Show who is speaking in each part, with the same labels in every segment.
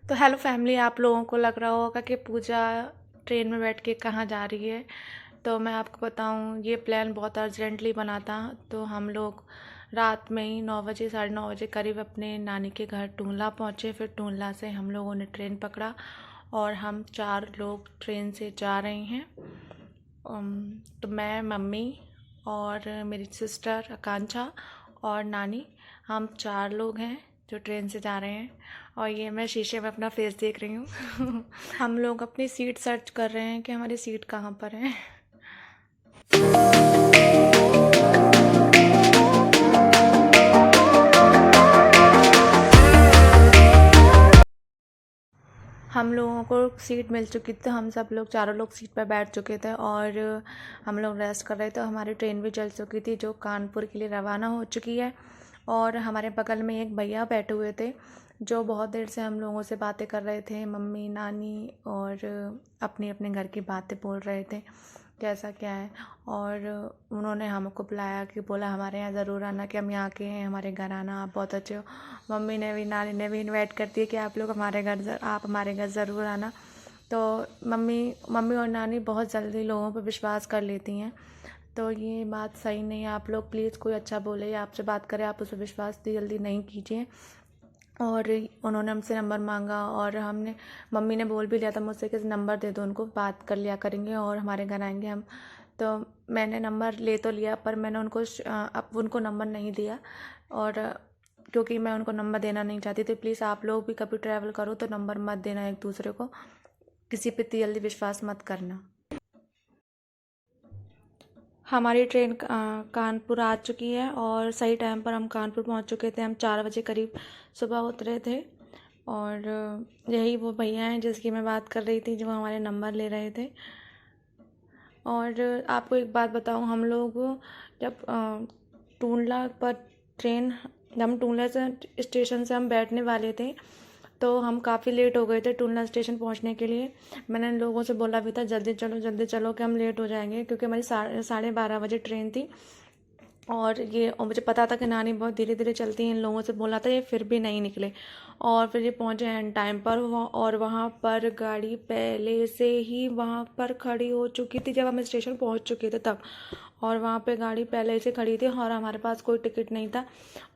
Speaker 1: तो hello family, आप लोगों को लग रहा होगा कि पूजा ट्रेन में बैठ के कहाँ जा रही है। तो मैं आपको बताऊं, ये प्लान बहुत अर्जेंटली बना था। तो हम लोग रात में ही 9 बजे 9:30 बजे करीब अपने नानी के घर टूंडला पहुँचे। फिर टूंडला से हम लोगों ने ट्रेन पकड़ा और हम 4 लोग ट्रेन से जा रहे हैं। तो मैं, मम्मी और मेरी सिस्टर आकांक्षा और नानी, हम 4 लोग हैं जो ट्रेन से जा रहे हैं। और ये मैं शीशे में अपना फेस देख रही हूँ। हम लोग अपनी सीट सर्च कर रहे हैं कि हमारी सीट कहाँ पर है। हम लोगों को सीट मिल चुकी थी, हम सब लोग चारों लोग सीट पर बैठ चुके थे और हम लोग रेस्ट कर रहे थे। हमारी ट्रेन भी चल चुकी थी जो कानपुर के लिए रवाना हो चुकी है। और हमारे बगल में एक भैया बैठे हुए थे जो बहुत देर से हम लोगों से बातें कर रहे थे। मम्मी, नानी और अपने अपने घर की बातें बोल रहे थे, कैसा क्या है। और उन्होंने हमको बुलाया कि बोला हमारे यहाँ ज़रूर आना, कि हम यहाँ के हैं, हमारे घर आना, आप बहुत अच्छे हो। मम्मी ने भी, नानी ने भी इनवाइट कर दिया कि आप लोग हमारे घर, आप हमारे घर ज़रूर आना। तो मम्मी और नानी बहुत जल्दी लोगों पर विश्वास कर लेती हैं। तो ये बात सही नहीं है। आप लोग प्लीज़, कोई अच्छा बोले या आपसे बात करे, आप उस पर विश्वास जल्दी नहीं कीजिए। और उन्होंने हमसे नंबर मांगा और मम्मी ने बोल भी लिया था मुझसे कि नंबर दे दो उनको, बात कर लिया करेंगे और हमारे घर आएंगे हम। तो मैंने नंबर ले तो लिया, पर मैंने अब उनको नंबर नहीं दिया। और क्योंकि मैं उनको नंबर देना नहीं चाहती थी। प्लीज़ आप लोग भी कभी ट्रैवल करो तो नंबर मत देना एक दूसरे को, किसी पे इतनी जल्दी विश्वास मत करना। हमारी ट्रेन कानपुर आ चुकी है और सही टाइम पर हम कानपुर पहुंच चुके थे। हम 4 बजे करीब सुबह उतरे थे। और यही वो भैया हैं जिसकी मैं बात कर रही थी, जो हमारे नंबर ले रहे थे। और आपको एक बात बताऊं, हम लोग जब टूंडला पर ट्रेन जब हम टूंडला से स्टेशन से हम बैठने वाले थे तो हम काफ़ी लेट हो गए थे टूंडला स्टेशन पहुंचने के लिए। मैंने लोगों से बोला भी था जल्दी चलो कि हम लेट हो जाएंगे, क्योंकि हमारी 12:30 बजे ट्रेन थी। और मुझे पता था कि नानी बहुत धीरे धीरे चलती हैं, इन लोगों से बोला था, ये फिर भी नहीं निकले। और फिर ये पहुंचे एंड टाइम पर। और वहाँ पर गाड़ी पहले से ही वहाँ पर खड़ी हो चुकी थी जब हम स्टेशन पहुंच चुके थे तब। और वहाँ पे गाड़ी पहले से खड़ी थी और हमारे पास कोई टिकट नहीं था।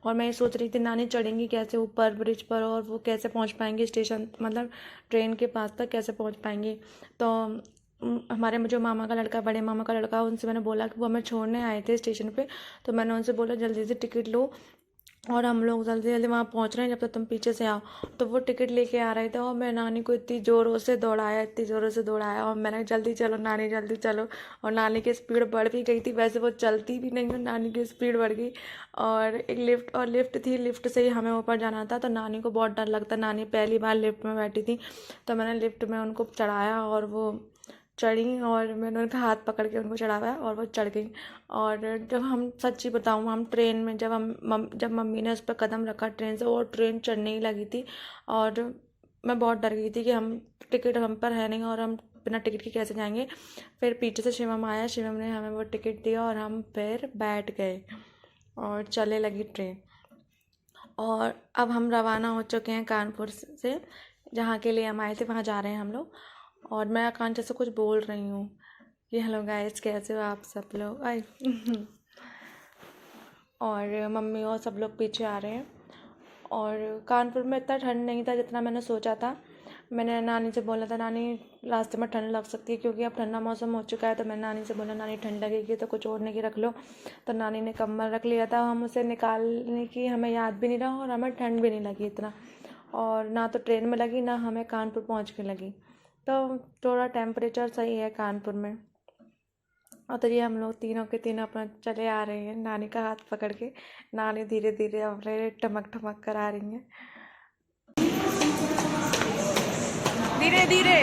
Speaker 1: और मैं ये सोच रही थी नानी चढ़ेंगी कैसे ऊपर ब्रिज पर, और वो कैसे पहुँच पाएंगी स्टेशन, मतलब ट्रेन के पास तक कैसे पहुँच पाएंगी। तो हमारे जो मामा का लड़का, बड़े मामा का लड़का, उनसे मैंने बोला कि वो हमें छोड़ने आए थे स्टेशन पे। तो मैंने उनसे बोला जल्दी से टिकट लो और हम लोग जल्दी जल्दी वहाँ पहुँच रहे हैं, जब तक तुम पीछे से आओ। तो वो टिकट लेके आ रहे थे और मैं नानी को इतनी ज़ोरों से दौड़ाया और मैंने जल्दी चलो नानी जल्दी चलो। और नानी की स्पीड बढ़ भी गई थी, वैसे वो चलती भी नहीं है, नानी की स्पीड बढ़ गई। और एक लिफ्ट थी, लिफ्ट से ही हमें ऊपर जाना था। तो नानी को बहुत डर लगता, नानी पहली बार लिफ्ट में बैठी थी। तो मैंने लिफ्ट में उनको चढ़ाया और वो चढ़ी और मैंने उनका हाथ पकड़ के उनको चढ़ाया और वो चढ़ गई। और जब हम, सच्ची बताऊँ, हम ट्रेन में जब मम्मी ने उस पर कदम रखा ट्रेन से, और ट्रेन चढ़ने ही लगी थी। और मैं बहुत डर गई थी कि टिकट हम पर है नहीं और हम बिना टिकट के कैसे जाएंगे। फिर पीछे से शिवम आया, शिवम ने हमें वो टिकट दिया और हम फिर बैठ गए और चले लगी ट्रेन। और अब हम रवाना हो चुके हैं कानपुर से, जहाँ के लिए हम आए थे वहाँ जा रहे हैं हम लोग। और मैं आकांक्षा से कुछ बोल रही हूँ कि हेलो गाइस, कैसे हो आप सब लोग। आई और मम्मी और सब लोग पीछे आ रहे हैं। और कानपुर में इतना ठंड नहीं था जितना मैंने सोचा था। मैंने नानी से बोला था नानी रास्ते में ठंड लग सकती है, क्योंकि अब ठंडा मौसम हो चुका है। तो मैंने नानी से बोला नानी ठंड लगेगी तो कुछ ओढ़ने की रख लो। तो नानी ने कम्बल रख लिया था, हम उसे निकालने की हमें याद भी नहीं रहा और हमें ठंड भी नहीं लगी इतना। और ना तो ट्रेन में लगी ना हमें कानपुर पहुँच के लगी। तो थोड़ा टेम्परेचर सही है कानपुर में। और तो ये हम लोग तीनों के तीनों अपना चले आ रहे हैं नानी का हाथ पकड़ के। नानी धीरे धीरे अपने ठमक ठमक कर आ रही हैं, धीरे धीरे,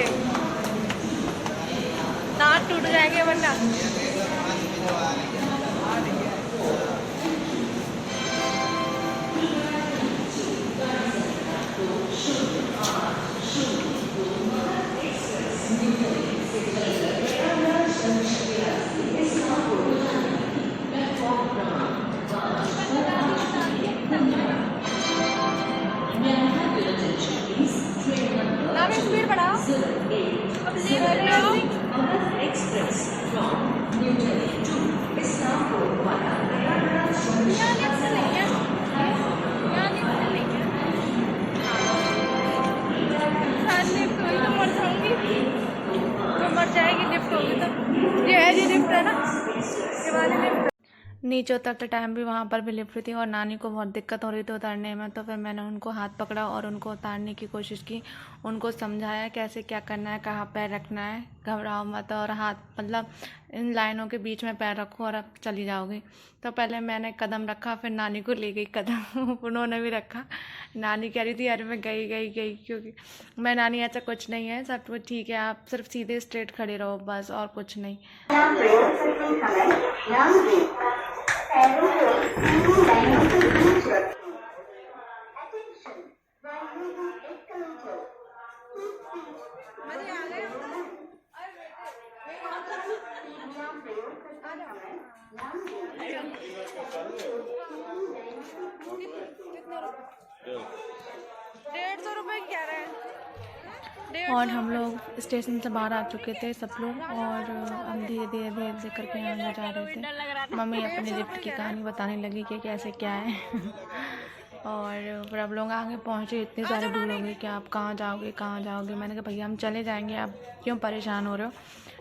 Speaker 1: दांत टूट जाएंगे वरना। मर जाएगी लिफ्ट होगी तो। ये है जी लिफ्ट है ना, ये वाली लिफ्ट। नीचे उतरते टाइम भी वहाँ पर भी लिफ्ट थी और नानी को बहुत दिक्कत हो रही थी उतरने में, तो फिर मैंने उनको हाथ पकड़ा और उनको उतारने की कोशिश की, उनको समझाया कैसे क्या करना है, कहाँ पैर रखना है, घबराओ मत और हाथ मतलब इन लाइनों के बीच में पैर रखो और अब चली जाओगी। तो पहले मैंने कदम रखा, फिर नानी को ले गई कदम उन्होंने भी रखा। नानी कह रही थी अरे मैं गई, क्योंकि मैं नानी ऐसा कुछ नहीं है, सब कुछ ठीक है, आप सिर्फ सीधे स्ट्रेट खड़े रहो बस और कुछ नहीं। और हम लोग स्टेशन से बाहर आ चुके थे सब लोग, और हम धीरे धीरे करके आगे जा रहे थे। मम्मी अपने लिफ्ट की कहानी बताने लगी कि कैसे क्या है और फिर अब लोग आगे पहुँचे, इतने सारे भीड़ हो गई कि आप कहाँ जाओगे। मैंने कहा भैया हम चले जाएंगे, आप क्यों परेशान हो रहे हो,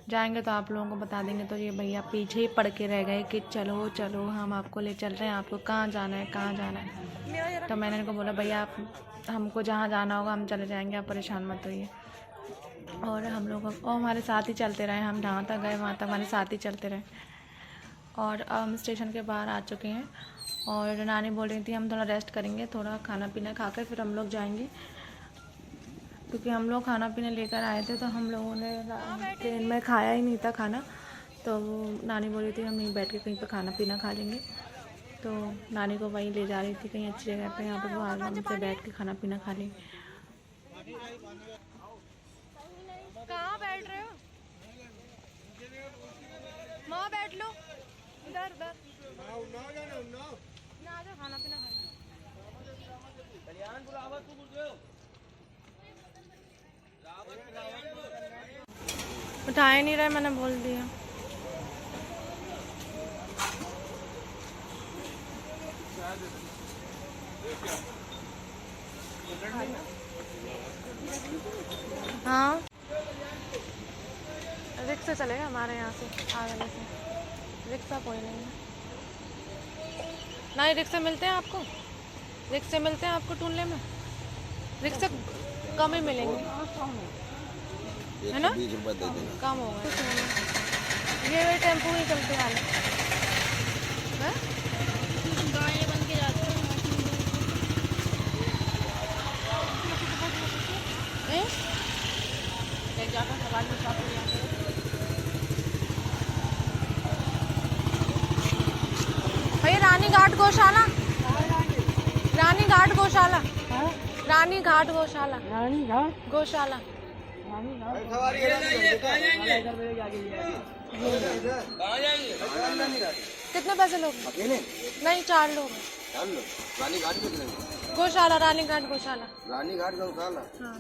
Speaker 1: जाएंगे तो आप लोगों को बता देंगे। तो ये भैया पीछे ही पड़ के रह गए कि चलो चलो हम आपको ले चल रहे हैं, आपको कहाँ जाना है। तो मैंने उनको बोला भैया आप हमको जहाँ जाना होगा हम चले जाएंगे, आप परेशान मत होइए। और हम लोग और हमारे साथ ही चलते रहे, हम जहाँ तक गए वहाँ तक हमारे साथ ही चलते रहे। और हम स्टेशन के बाहर आ चुके हैं और नानी बोल रही थी हम थोड़ा रेस्ट करेंगे, थोड़ा खाना पीना खाकर फिर हम लोग जाएंगे, क्योंकि हम लोग खाना पीना लेकर आए थे तो हम लोगों ने ट्रेन में खाया ही नहीं था खाना। तो नानी बोल रही थी हम यहीं बैठ के कहीं पर खाना पीना खा लेंगे, तो नानी को वहीं ले जा रही थी कहीं अच्छी जगह पे, यहाँ पर वो आराम से बैठ के खाना पीना खा लेंगे। कहाँ बैठ रहे हो? माँ बैठ लो इधर खाना पीना खा। उठाए नहीं रहे, मैंने बोल दिया। हाँ रिक्शा चलेगा हमारे यहाँ से आगरा से, रिक्शा कोई नहीं है। नहीं रिक्शा मिलते हैं आपको, रिक्शे मिलते हैं आपको टूनले में, रिक्शा कम ही मिलेंगे है ना, 20 रुपये दे देना कम होगा। ये टेम्पो ही चलते हैं गाड़ियाँ बन के जाते हैं। भैया रानीघाट गौशाला, रानीघाट गौशाला, रानीघाट गौशाला, रानीघाट गौशाला। कितने पैसे लोग? नहीं 4 लोग। रानीघाट गौशाला, रानीघाट गौशाला, रानीघाट गौशाला। हाँ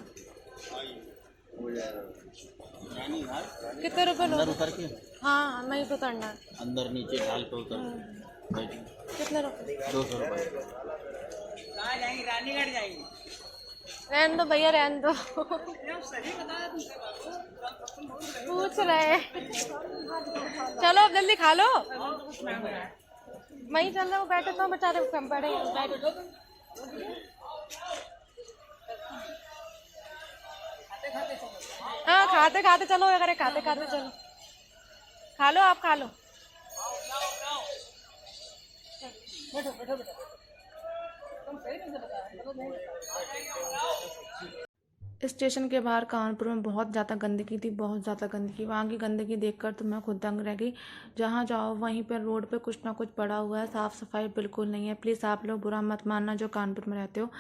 Speaker 1: कितने रुपए लोग? उतर के हाँ नहीं तो उतरना अंदर नीचे ढाल पे उतर। कितने रुपए? 200 रुपए। कहाँ जाएंगे? रानीघाट जाएंगे। रहने दो भैया रहने दो पूछ रहे चलो अब जल्दी खा लो। वहीं चल रहे वो बैठे तो बेचारे कम पड़े। हाँ खाते खाते चलो, अगर खाते खाते चलो, खा लो आप खा लो। बैठो बैठो बैठो। स्टेशन के बाहर कानपुर में बहुत ज़्यादा गंदगी थी, बहुत ज़्यादा गंदगी। वहाँ की गंदगी देखकर तो मैं खुद दंग रह गई। जहाँ जाओ वहीं पर रोड पे कुछ ना कुछ पड़ा हुआ है, साफ़ सफाई बिल्कुल नहीं है। प्लीज़ आप लोग बुरा मत मानना जो कानपुर में रहते हो।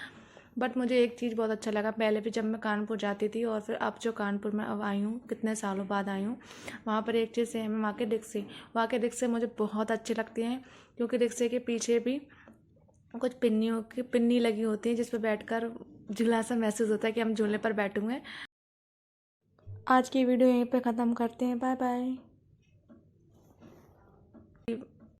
Speaker 1: बट मुझे एक चीज़ बहुत अच्छा लगा, पहले भी जब मैं कानपुर जाती थी और फिर अब जो कानपुर में अब आई हूँ, कितने सालों बाद आई हूँ, वहाँ पर एक चीज़ सेम है, वहाँ के रिक्शे मुझे बहुत अच्छे लगते हैं, क्योंकि रिक्शे के पीछे भी कुछ पिन्नी लगी होती है जिस पर बैठकर झूला सा महसूस होता है कि हम झूले पर बैठे हुए हैं। आज की वीडियो यहीं पे ख़त्म करते हैं। Bye bye.